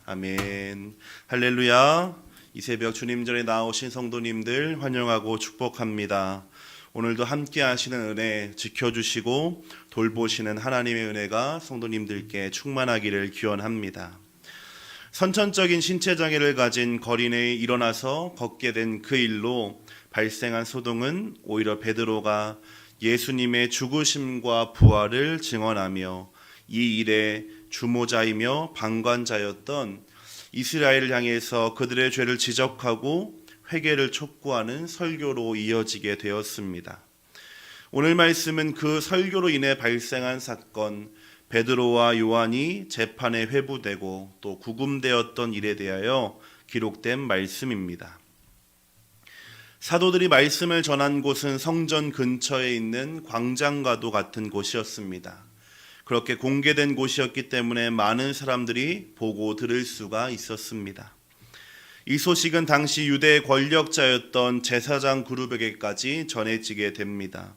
아멘. 할렐루야. 이 새벽 주님 전에 나오신 성도님들 환영하고 축복합니다. 오늘도 함께 하시는 은혜 지켜주시고 돌보시는 하나님의 은혜가 성도님들께 충만하기를 기원합니다. 선천적인 신체 장애를 가진 거린에 일어나서 걷게 된 그 일로 발생한 소동은 오히려 베드로가 예수님의 죽으심과 부활을 증언하며 이 일의 주모자이며 방관자였던 이스라엘을 향해서 그들의 죄를 지적하고 회개를 촉구하는 설교로 이어지게 되었습니다. 오늘 말씀은 그 설교로 인해 발생한 사건, 베드로와 요한이 재판에 회부되고 또 구금되었던 일에 대하여 기록된 말씀입니다. 사도들이 말씀을 전한 곳은 성전 근처에 있는 광장과도 같은 곳이었습니다. 그렇게 공개된 곳이었기 때문에 많은 사람들이 보고 들을 수가 있었습니다. 이 소식은 당시 유대 권력자였던 제사장 그룹에게까지 전해지게 됩니다.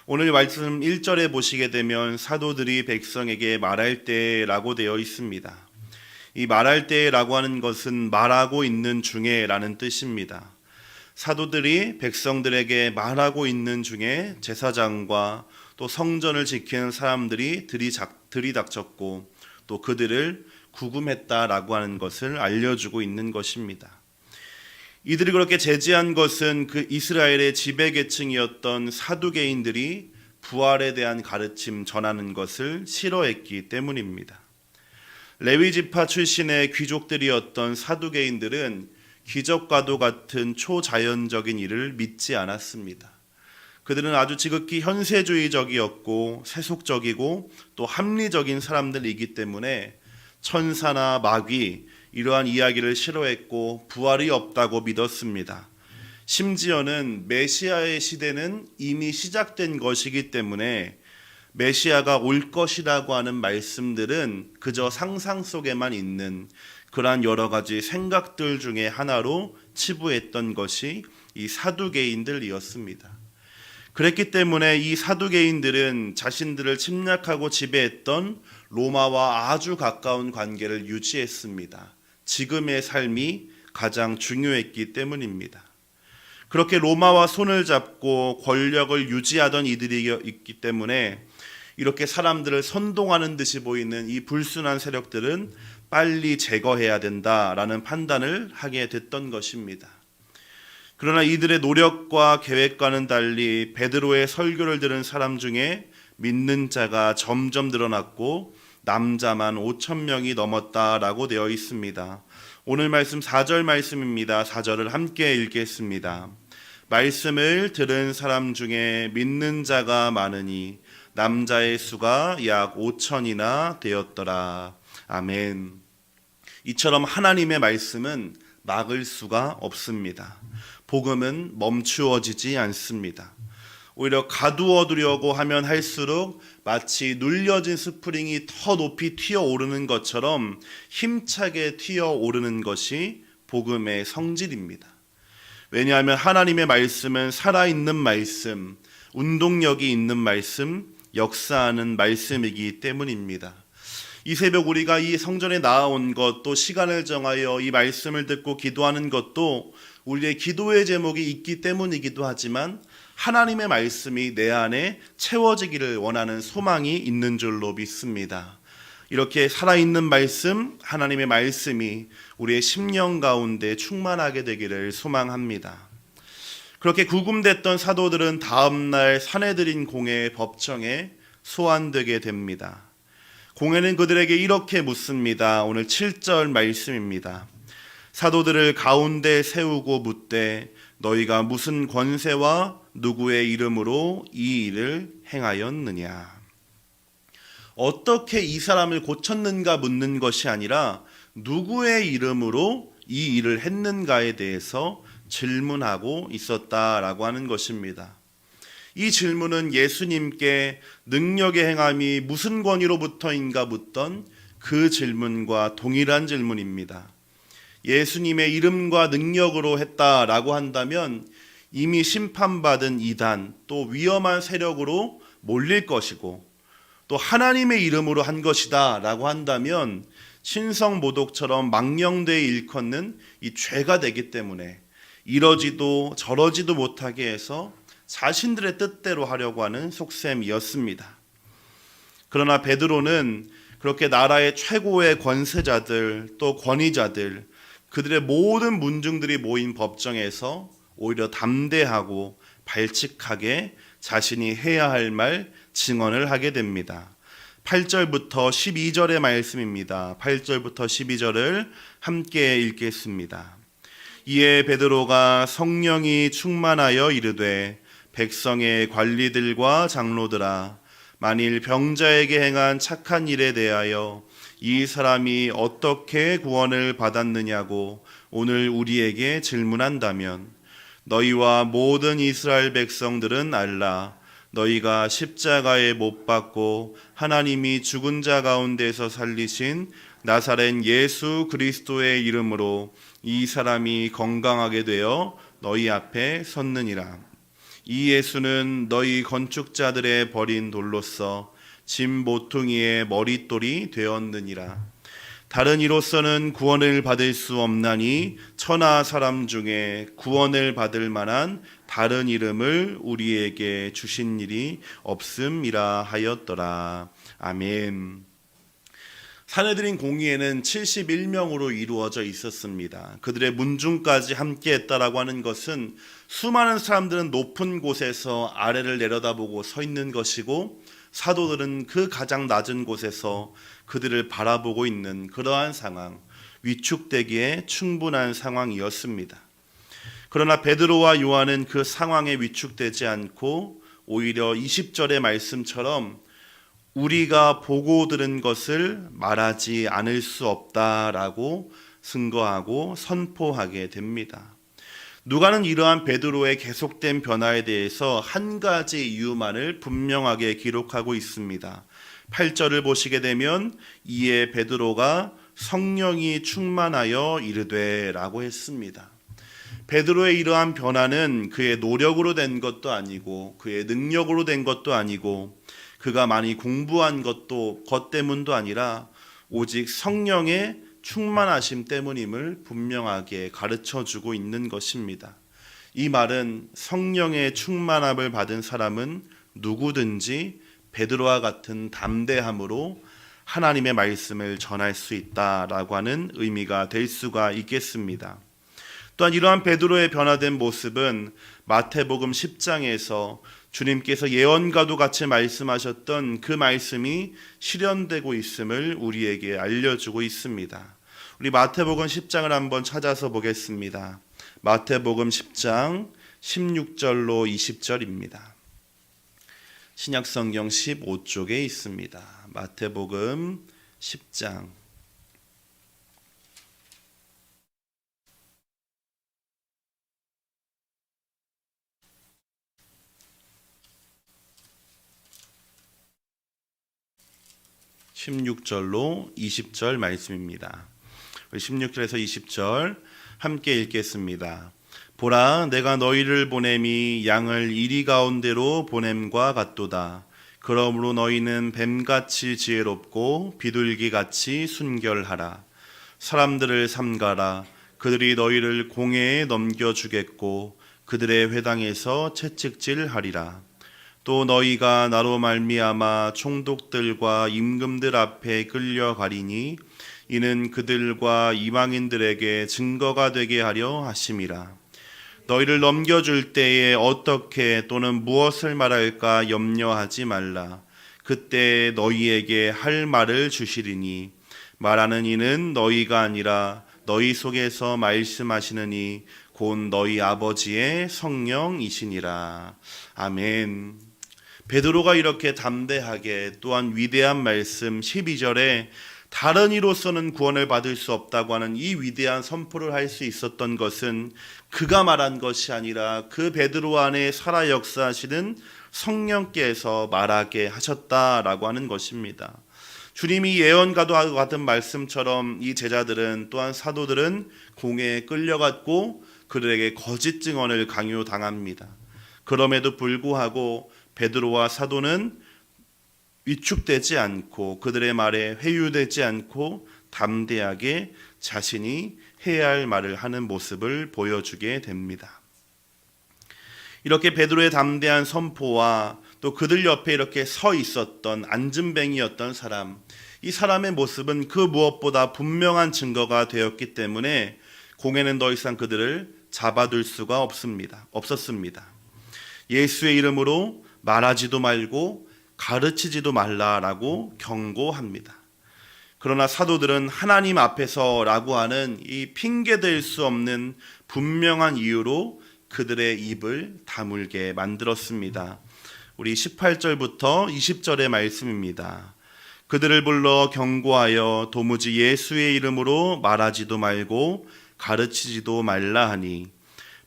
오늘 말씀 1절에 보시게 되면 사도들이 백성에게 말할 때라고 되어 있습니다. 이 말할 때라고 하는 것은 말하고 있는 중에라는 뜻입니다. 사도들이 백성들에게 말하고 있는 중에 제사장과 또 성전을 지키는 사람들이 들이닥쳤고 또 그들을 구금했다라고 하는 것을 알려주고 있는 것입니다. 이들이 그렇게 제지한 것은 그 이스라엘의 지배계층이었던 사두개인들이 부활에 대한 가르침 전하는 것을 싫어했기 때문입니다. 레위지파 출신의 귀족들이었던 사두개인들은 기적과도 같은 초자연적인 일을 믿지 않았습니다. 그들은 아주 지극히 현세주의적이었고 세속적이고 또 합리적인 사람들이기 때문에 천사나 마귀 이러한 이야기를 싫어했고 부활이 없다고 믿었습니다. 심지어는 메시아의 시대는 이미 시작된 것이기 때문에 메시아가 올 것이라고 하는 말씀들은 그저 상상 속에만 있는 그러한 여러 가지 생각들 중에 하나로 치부했던 것이 이 사두개인들이었습니다. 그랬기 때문에 이 사두개인들은 자신들을 침략하고 지배했던 로마와 아주 가까운 관계를 유지했습니다. 지금의 삶이 가장 중요했기 때문입니다. 그렇게 로마와 손을 잡고 권력을 유지하던 이들이 있기 때문에 이렇게 사람들을 선동하는 듯이 보이는 이 불순한 세력들은 빨리 제거해야 된다라는 판단을 하게 됐던 것입니다. 그러나 이들의 노력과 계획과는 달리 베드로의 설교를 들은 사람 중에 믿는 자가 점점 늘어났고 남자만 5,000명이 넘었다라고 되어 있습니다. 오늘 말씀 4절 말씀입니다. 4절을 함께 읽겠습니다. 말씀을 들은 사람 중에 믿는 자가 많으니 남자의 수가 약 5,000이나 되었더라. 아멘. 이처럼 하나님의 말씀은 막을 수가 없습니다. 복음은 멈추어지지 않습니다. 오히려 가두어두려고 하면 할수록 마치 눌려진 스프링이 더 높이 튀어오르는 것처럼 힘차게 튀어오르는 것이 복음의 성질입니다. 왜냐하면 하나님의 말씀은 살아있는 말씀, 운동력이 있는 말씀, 역사하는 말씀이기 때문입니다. 이 새벽 우리가 이 성전에 나아온 것, 또 시간을 정하여 이 말씀을 듣고 기도하는 것도 우리의 기도의 제목이 있기 때문이기도 하지만 하나님의 말씀이 내 안에 채워지기를 원하는 소망이 있는 줄로 믿습니다. 이렇게 살아있는 말씀, 하나님의 말씀이 우리의 심령 가운데 충만하게 되기를 소망합니다. 그렇게 구금됐던 사도들은 다음날 사내들인 공회 법정에 소환되게 됩니다. 공회는 그들에게 이렇게 묻습니다. 오늘 7절 말씀입니다. 사도들을 가운데 세우고 묻되 너희가 무슨 권세와 누구의 이름으로 이 일을 행하였느냐. 어떻게 이 사람을 고쳤는가 묻는 것이 아니라 누구의 이름으로 이 일을 했는가에 대해서 질문하고 있었다라고 하는 것입니다. 이 질문은 예수님께 능력의 행함이 무슨 권위로부터인가 묻던 그 질문과 동일한 질문입니다. 예수님의 이름과 능력으로 했다라고 한다면 이미 심판받은 이단 또 위험한 세력으로 몰릴 것이고 또 하나님의 이름으로 한 것이다 라고 한다면 신성모독처럼 망령되이 일컫는 이 죄가 되기 때문에 이러지도 저러지도 못하게 해서 자신들의 뜻대로 하려고 하는 속셈이었습니다. 그러나 베드로는 그렇게 나라의 최고의 권세자들 또 권위자들 그들의 모든 문중들이 모인 법정에서 오히려 담대하고 발칙하게 자신이 해야 할 말 증언을 하게 됩니다. 8절부터 12절의 말씀입니다. 8절부터 12절을 함께 읽겠습니다. 이에 베드로가 성령이 충만하여 이르되 백성의 관리들과 장로들아 만일 병자에게 행한 착한 일에 대하여 이 사람이 어떻게 구원을 받았느냐고 오늘 우리에게 질문한다면 너희와 모든 이스라엘 백성들은 알라. 너희가 십자가에 못 박고 하나님이 죽은 자 가운데서 살리신 나사렛 예수 그리스도의 이름으로 이 사람이 건강하게 되어 너희 앞에 섰느니라. 이 예수는 너희 건축자들의 버린 돌로서 짐 모퉁이의 머릿돌이 되었느니라. 다른 이로서는 구원을 받을 수 없나니 천하 사람 중에 구원을 받을 만한 다른 이름을 우리에게 주신 일이 없음이라 하였더라. 아멘. 사내들인 공의회는 71명으로 이루어져 있었습니다. 그들의 문중까지 함께 했다라고 하는 것은 수많은 사람들은 높은 곳에서 아래를 내려다보고 서 있는 것이고 사도들은 그 가장 낮은 곳에서 그들을 바라보고 있는 그러한 상황, 위축되기에 충분한 상황이었습니다. 그러나 베드로와 요한은 그 상황에 위축되지 않고 오히려 20절의 말씀처럼 우리가 보고 들은 것을 말하지 않을 수 없다라고 증거하고 선포하게 됩니다. 누가는 이러한 베드로의 계속된 변화에 대해서 한 가지 이유만을 분명하게 기록하고 있습니다. 8절을 보시게 되면 이에 베드로가 성령이 충만하여 이르되 라고 했습니다. 베드로의 이러한 변화는 그의 노력으로 된 것도 아니고 그의 능력으로 된 것도 아니고 그가 많이 공부한 것 때문도 아니라 오직 성령의 충만하심 때문임을 분명하게 가르쳐주고 있는 것입니다. 이 말은 성령의 충만함을 받은 사람은 누구든지 베드로와 같은 담대함으로 하나님의 말씀을 전할 수 있다라고 하는 의미가 될 수가 있겠습니다. 또한 이러한 베드로의 변화된 모습은 마태복음 10장에서 주님께서 예언과도 같이 말씀하셨던 그 말씀이 실현되고 있음을 우리에게 알려주고 있습니다. 우리 마태복음 10장을 한번 찾아서 보겠습니다. 마태복음 10장 16절로 20절입니다. 신약성경 15쪽에 있습니다. 마태복음 10장 16절로 20절 말씀입니다. 16절에서 20절 함께 읽겠습니다. 보라, 내가 너희를 보냄이 양을 이리 가운데로 보냄과 같도다. 그러므로 너희는 뱀같이 지혜롭고 비둘기같이 순결하라. 사람들을 삼가라. 그들이 너희를 공회에 넘겨주겠고 그들의 회당에서 채찍질하리라. 또 너희가 나로 말미암아 총독들과 임금들 앞에 끌려가리니 이는 그들과 이방인들에게 증거가 되게 하려 하심이라. 너희를 넘겨줄 때에 어떻게 또는 무엇을 말할까 염려하지 말라. 그때 너희에게 할 말을 주시리니 말하는 이는 너희가 아니라 너희 속에서 말씀하시는 이 곧 너희 아버지의 성령이시니라. 아멘. 베드로가 이렇게 담대하게 또한 위대한 말씀 12절에 다른 이로서는 구원을 받을 수 없다고 하는 이 위대한 선포를 할 수 있었던 것은 그가 말한 것이 아니라 그 베드로 안에 살아 역사하시는 성령께서 말하게 하셨다라고 하는 것입니다. 주님이 예언과도 같은 말씀처럼 이 제자들은 또한 사도들은 공회에 끌려갔고 그들에게 거짓 증언을 강요당합니다. 그럼에도 불구하고 베드로와 사도는 위축되지 않고 그들의 말에 회유되지 않고 담대하게 자신이 해야 할 말을 하는 모습을 보여주게 됩니다. 이렇게 베드로의 담대한 선포와 또 그들 옆에 이렇게 서 있었던 안진뱅이였던 사람, 이 사람의 모습은 그 무엇보다 분명한 증거가 되었기 때문에 공회는 더 이상 그들을 잡아둘 수가 없었습니다. 예수의 이름으로 말하지도 말고 가르치지도 말라라고 경고합니다. 그러나 사도들은 하나님 앞에서라고 하는 이 핑계될 수 없는 분명한 이유로 그들의 입을 다물게 만들었습니다. 우리 18절부터 20절의 말씀입니다. 그들을 불러 경고하여 도무지 예수의 이름으로 말하지도 말고 가르치지도 말라 하니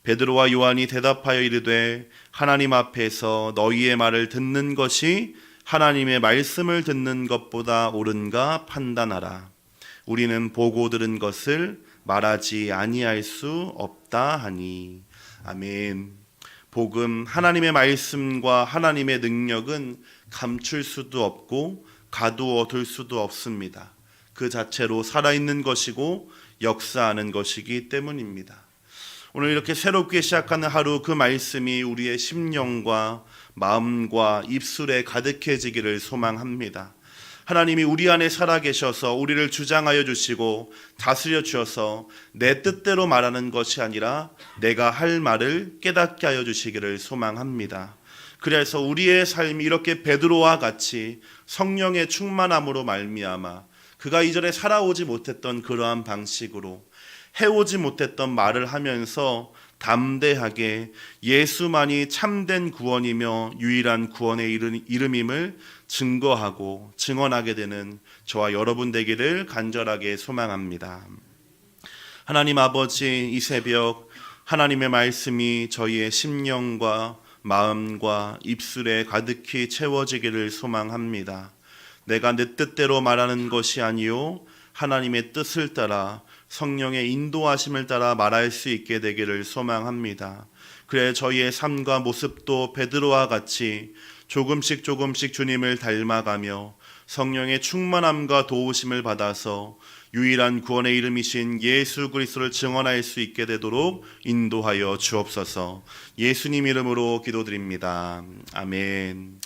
베드로와 요한이 대답하여 이르되 하나님 앞에서 너희의 말을 듣는 것이 하나님의 말씀을 듣는 것보다 옳은가 판단하라. 우리는 보고 들은 것을 말하지 아니할 수 없다 하니. 아멘. 복음, 하나님의 말씀과 하나님의 능력은 감출 수도 없고 가두어 둘 수도 없습니다. 그 자체로 살아있는 것이고 역사하는 것이기 때문입니다. 오늘 이렇게 새롭게 시작하는 하루, 그 말씀이 우리의 심령과 마음과 입술에 가득해지기를 소망합니다. 하나님이 우리 안에 살아계셔서 우리를 주장하여 주시고 다스려 주셔서 내 뜻대로 말하는 것이 아니라 내가 할 말을 깨닫게 하여 주시기를 소망합니다. 그래서 우리의 삶이 이렇게 베드로와 같이 성령의 충만함으로 말미암아 그가 이전에 살아오지 못했던 그러한 방식으로 해오지 못했던 말을 하면서 담대하게 예수만이 참된 구원이며 유일한 구원의 이름임을 증거하고 증언하게 되는 저와 여러분 되기를 간절하게 소망합니다. 하나님 아버지, 이 새벽 하나님의 말씀이 저희의 심령과 마음과 입술에 가득히 채워지기를 소망합니다. 내가 내 뜻대로 말하는 것이 아니요 하나님의 뜻을 따라 성령의 인도하심을 따라 말할 수 있게 되기를 소망합니다. 그래 저희의 삶과 모습도 베드로와 같이 조금씩 주님을 닮아가며 성령의 충만함과 도우심을 받아서 유일한 구원의 이름이신 예수 그리스도를 증언할 수 있게 되도록 인도하여 주옵소서. 예수님 이름으로 기도드립니다. 아멘.